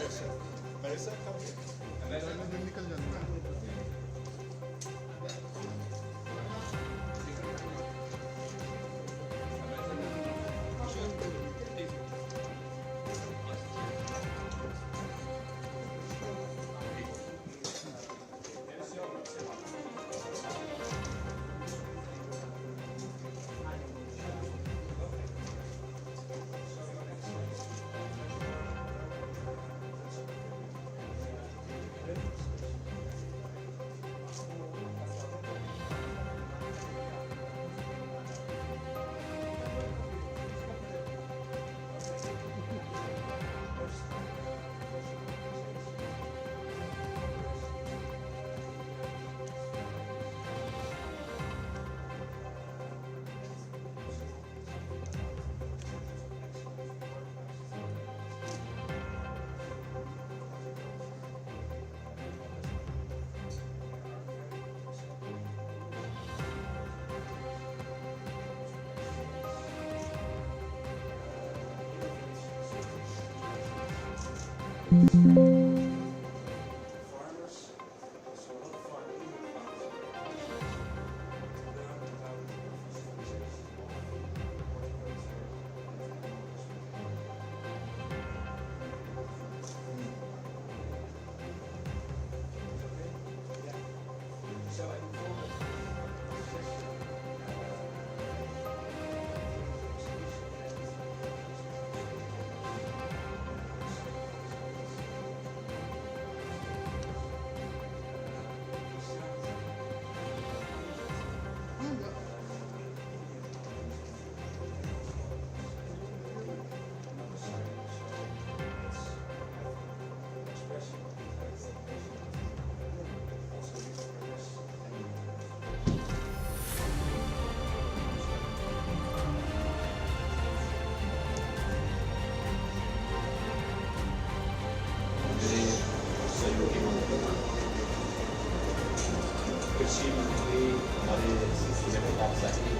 पैसा कब निकल जाता है। कृषि मंत्री हमारे सिलसिले में बात चाहिए।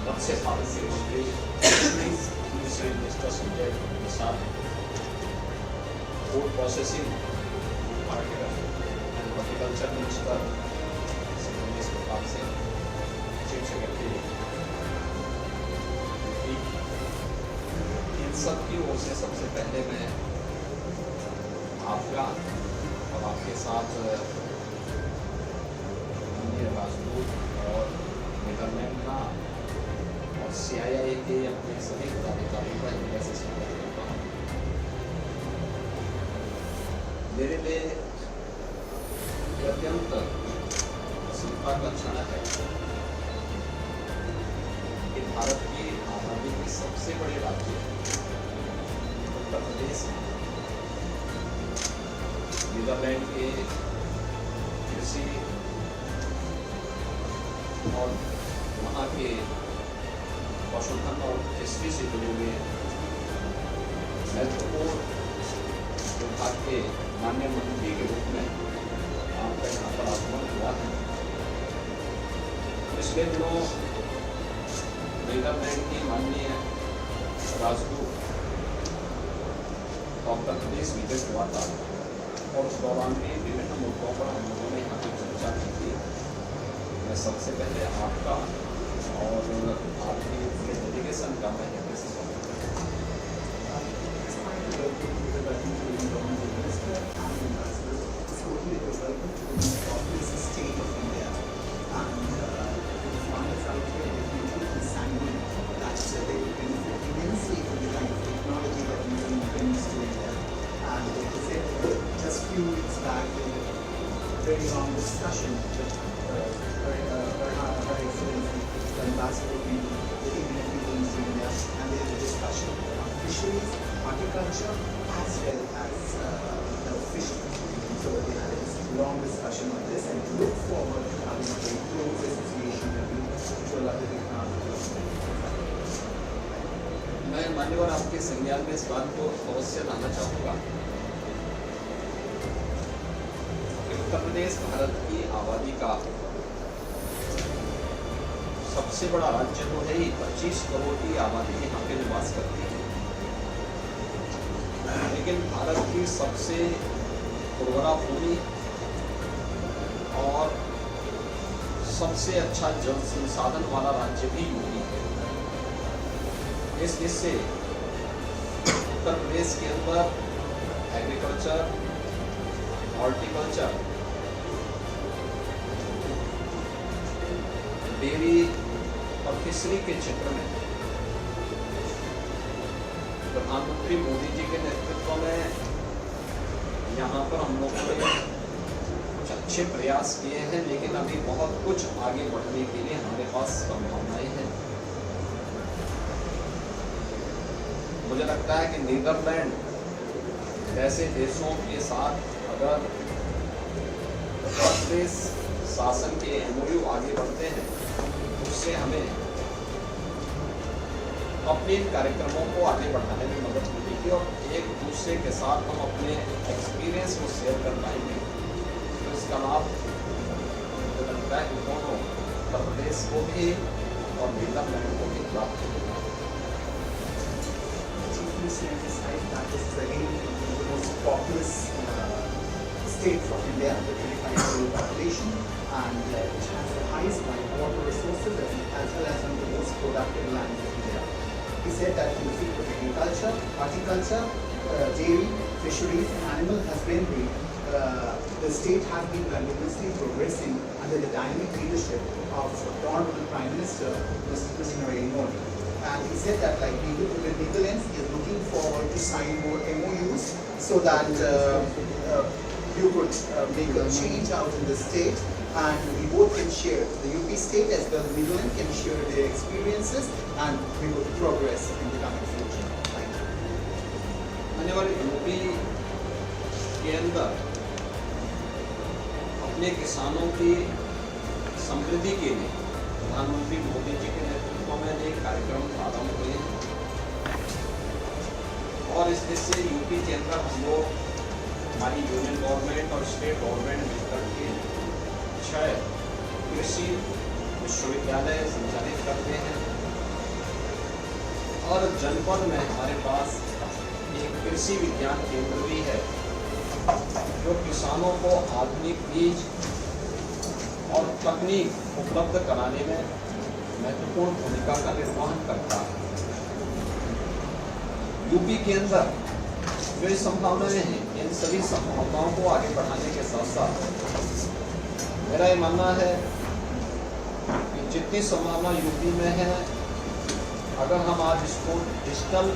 मत्स्य पालन मंत्री Shri mister Sanjay Prasad, food processing and horticulture minister Shri Ramesh Pratap Singh, chief secretary, इन सब की ओर से सबसे पहले मैं आपका और आपके साथ अन्य राजदूत और नीदरलैंड का और CIA के अपने सभी पदाधिकारियों का इंडिया से स्वागत करता हूँ। मेरे लिए अत्यंत चिंता का क्षण है कि भारत की आबादी के सबसे बड़े राज्य उत्तर प्रदेश में नीदरलैंड के कृषि और वहाँ के पशुधन और कृषि से जुड़े हुए महत्वपूर्ण विभाग के माननीय मंत्री के रूप में आपका यहाँ पर आगमन हुआ है। पिछले दिनों नीदरलैंड की माननीय राजदूत उत्तर प्रदेश विजिट हुआ था और उस दौरान भी विभिन्न मुद्दों पर हम लोगों ने यहाँ पर चर्चा की थी। मैं सबसे पहले आपका और आपकी डेलीगेशन का मैं यहाँ से स्वागत करता हूँ। Very long discussion with Her Excellency, the Ambassador to the Indian People's India, and there is a discussion on fisheries, horticulture, as well as the fishing. So they had a long discussion on this, and to look forward to having a very close association with mutual other मैं मान्यवर आपके संज्ञान में इस बात को अवश्य लाना चाहूँगा। उत्तर प्रदेश भारत की आबादी का सबसे बड़ा राज्य तो है ही, 25 करोड़ की आबादी यहाँ पे निवास करती है, लेकिन भारत की सबसे उर्वरा भूमि और सबसे अच्छा जल संसाधन वाला राज्य भी यूपी है। इस हिस्से उत्तर प्रदेश के अंदर एग्रीकल्चर, हॉर्टिकल्चर, डेयरी और फिशरी के क्षेत्र में प्रधानमंत्री मोदी जी के नेतृत्व में यहाँ पर हम लोगों ने कुछ अच्छे प्रयास किए हैं, लेकिन अभी बहुत कुछ आगे बढ़ने के लिए हमारे पास संभावनाएं हैं। मुझे लगता है कि नीदरलैंड जैसे देशों के साथ अगर प्रदेश शासन के एमओयू आगे बढ़ते हैं, उससे हमें अपने इन कार्यक्रमों को आगे बढ़ाने में मदद मिलेगी और एक दूसरे के साथ हम अपने एक्सपीरियंस को शेयर कर पाएंगे। तो इसका लाभ मुझे लगता है कि दोनों उत्तर प्रदेश को भी और नीदरलैंड को भी प्राप्त होगा। That is again the most populous state of India with 25 crore population, and which has the highest water resources as well as one of the most productive lands in India. He said that in the field of agriculture, horticulture, dairy, fisheries and animal husbandry, the state has been continuously progressing under the dynamic leadership of Honorable Prime Minister Mr. Narendra Modi. And he said that like the Netherlands is looking forward to sign more MOUs so that you could make a change out in the state, and we both can share, the UP state as well as Netherlands can share their experiences, and we would progress in the coming future. Thank you. आने वाले UP के अंदर अपने किसानों की समृद्धि के लिए प्रधानमंत्री मोदी जी के नेतृत्व में एक कार्यक्रम प्रारंभ हुए हैं और इस हिस्से यूपी के अंदर हम लोग, हमारी यूनियन गवर्नमेंट और स्टेट गवर्नमेंट मिलकर के 6 कृषि विश्वविद्यालय संचालित करते हैं और जनपद में हमारे पास एक कृषि विज्ञान केंद्र भी है जो किसानों को आधुनिक बीज और तकनीक उपलब्ध कराने में महत्वपूर्ण भूमिका का निर्वहन करता है। यूपी के अंदर जो संभावनाएं हैं, इन सभी संभावनाओं को आगे बढ़ाने के साथ साथ मेरा ये मानना है कि जितनी संभावना यूपी में है, अगर हम आज इसको डिजिटल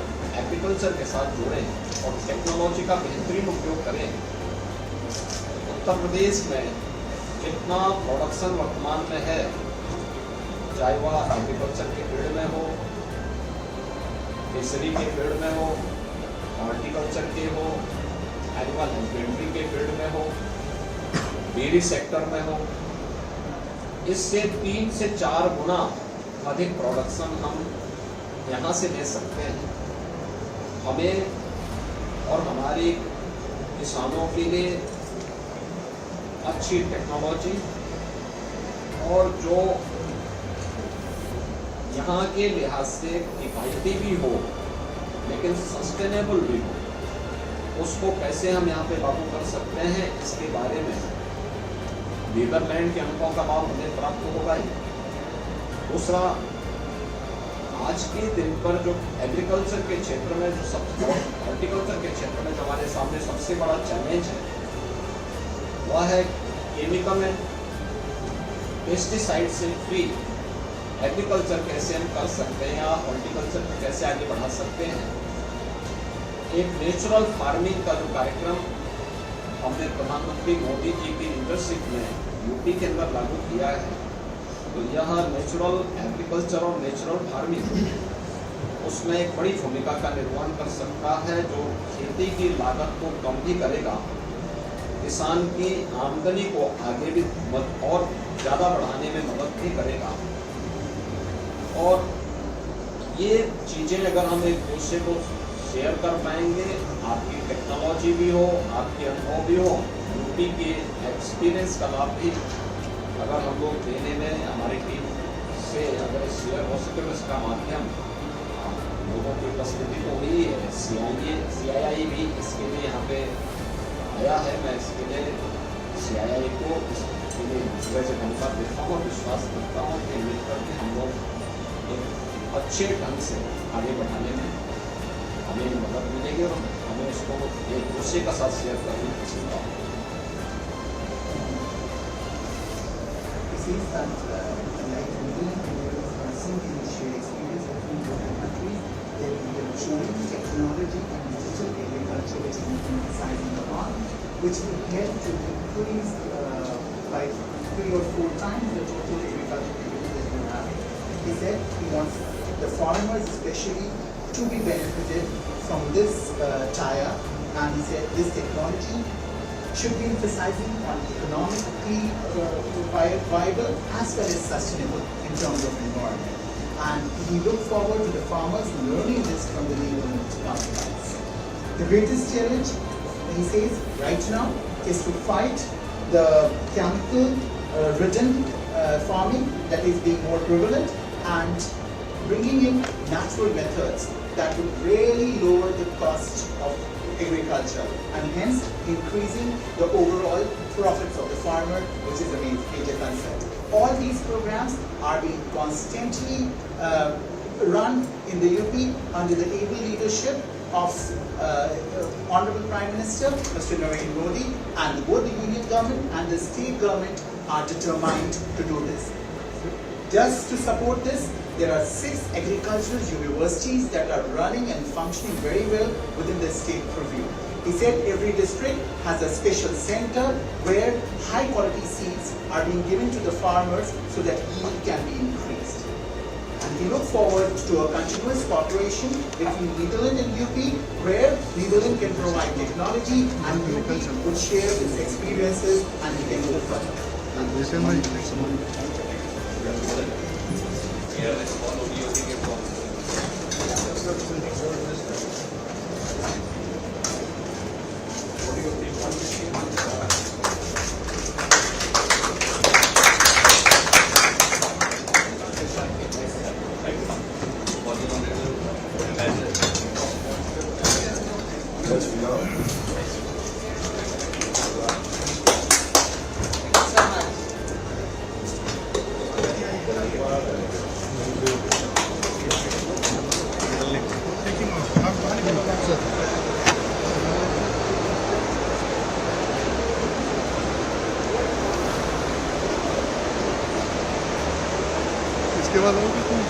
एग्रीकल्चर के साथ जोड़ें और टेक्नोलॉजी का बेहतरीन उपयोग करें, उत्तर प्रदेश में जितना प्रोडक्शन वर्तमान में है, चाहे वह एग्रीकल्चर के फील्ड में हो, फिशरी के फील्ड में हो, हॉर्टिकल्चर के हो, एनिमल हस्बेंड्री के फील्ड में हो, डेयरी सेक्टर में हो, इससे 3 से 4 गुना अधिक प्रोडक्शन हम यहाँ से ले सकते हैं। हमें और हमारे किसानों के लिए अच्छी टेक्नोलॉजी और जो यहाँ के लिहाज से किफायती भी हो लेकिन सस्टेनेबल भी हो, उसको कैसे हम यहाँ पे लागू कर सकते हैं, इसके बारे में नीदरलैंड के अनुभव का लाभ हमें प्राप्त होगा ही। दूसरा, आज के दिन पर जो एग्रीकल्चर के क्षेत्र में हॉर्टिकल्चर के क्षेत्र में जो हमारे सामने सबसे बड़ा चैलेंज है, वह है केमिकल एंड पेस्टिसाइड से फ्री एग्रीकल्चर कैसे हम कर सकते हैं या हॉर्टिकल्चर को कैसे आगे बढ़ा सकते हैं। एक नेचुरल फार्मिंग का जो कार्यक्रम हमने प्रधानमंत्री मोदी जी की लीडरशिप में यूपी के अंदर लागू किया है, तो यह नेचुरल एग्रीकल्चर और नेचुरल फार्मिंग उसमें एक बड़ी भूमिका का निर्वहन कर सकता है, जो खेती की लागत को कम भी करेगा, किसान की आमदनी को आगे भी और ज़्यादा बढ़ाने में मदद भी करेगा। और ये चीज़ें अगर हम एक दूसरे को शेयर कर पाएंगे, आपकी टेक्नोलॉजी भी हो, आपके अनुभव भी हो, यूपी के एक्सपीरियंस का लाभ भी अगर हम लोग देने में हमारी टीम से अगर शेयर हो सके तो इसका माध्यम लोगों की उपस्थिति तो हुई है, CII भी इसके लिए यहाँ पे आया है। मैं इसके लिए CII को इसके लिए से धन्यवाद देता हूँ और विश्वास करता हूँ कि मिलकर के हम लोग एक अच्छे ढंग से आगे बढ़ाने में हमें मदद मिलेगी और हमें उसको एक दूसरे का साथ शेयर करने की सुविधा होगी। Says that like Indian endeavors constantly share experience between different countries, there will be a joint technology and digital agriculture which is emphasizing upon, which will help to increase by 3 or 4 times the total agricultural activity that we have. He said he wants the farmers especially to be benefited from this tie-up, and he said this technology should be emphasizing on economically viable as well as sustainable in terms of environment. And we look forward to the farmers learning this from the neighboring counterparts. The greatest challenge, he says, right now is to fight the chemical-ridden farming that is being more prevalent and bringing in natural methods that will really lower the cost of agriculture and hence increasing the overall profits of the farmer, which is a major concern. All these programs are being constantly run in the UP under the able leadership of Honorable Prime Minister Mr. Narendra Modi, and both the union government and the state government are determined to do this. Just to support this, there are 6 agricultural universities that are running and functioning very well within the state purview. He said every district has a special center where high quality seeds are being given to the farmers so that yield can be increased. And we look forward to a continuous cooperation between Netherlands and UP, where Netherlands can provide technology and UP would share its experiences and we can go further. इसके बाद और कुछ नहीं।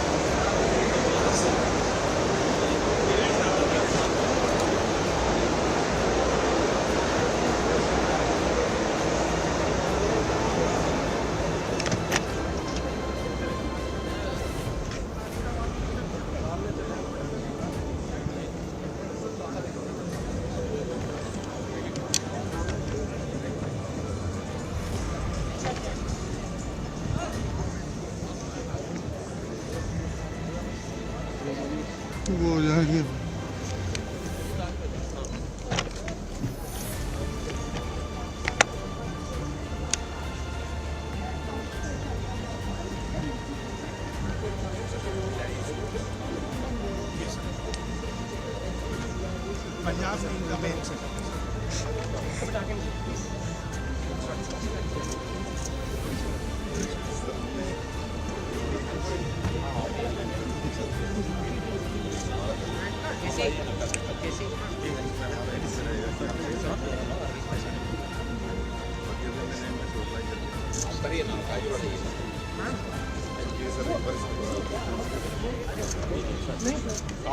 वो हो जाएंगे। पंजाब का main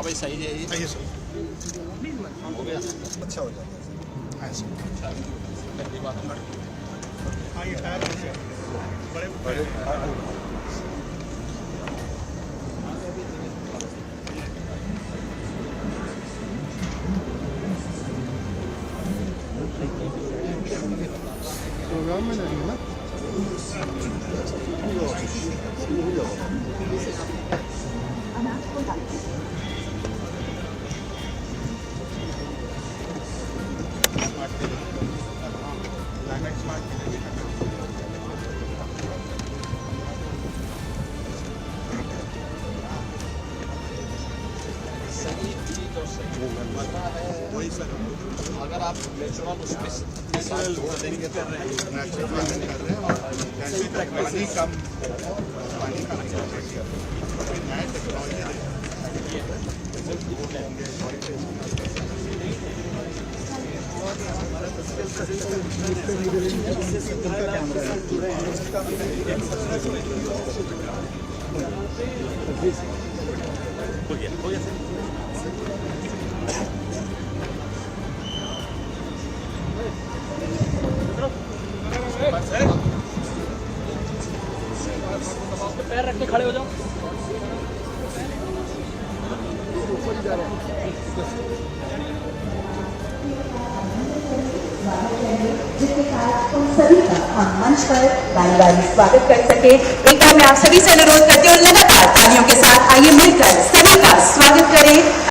भाई सही है ये। आइए सर हो गया अच्छा हो जाएगा। हाँ सर हाँ ये टायर कैसे बड़े बड़े प्रोग्राम में लगेगा ना। तो सही वही सर हम लोग अगर आप नेचुरल उसमें नेचुरल फार्मिंग कर रहे हैं और जैसे पानी कम नया पैर रख के खड़े हो जाओ। जिसके कारण उन सभी का हम मंच पर बारी-बारी स्वागत कर सके। एक बार मैं आप सभी से अनुरोध करती हूँ लगातार तालियों के साथ आइए मिलकर सभी का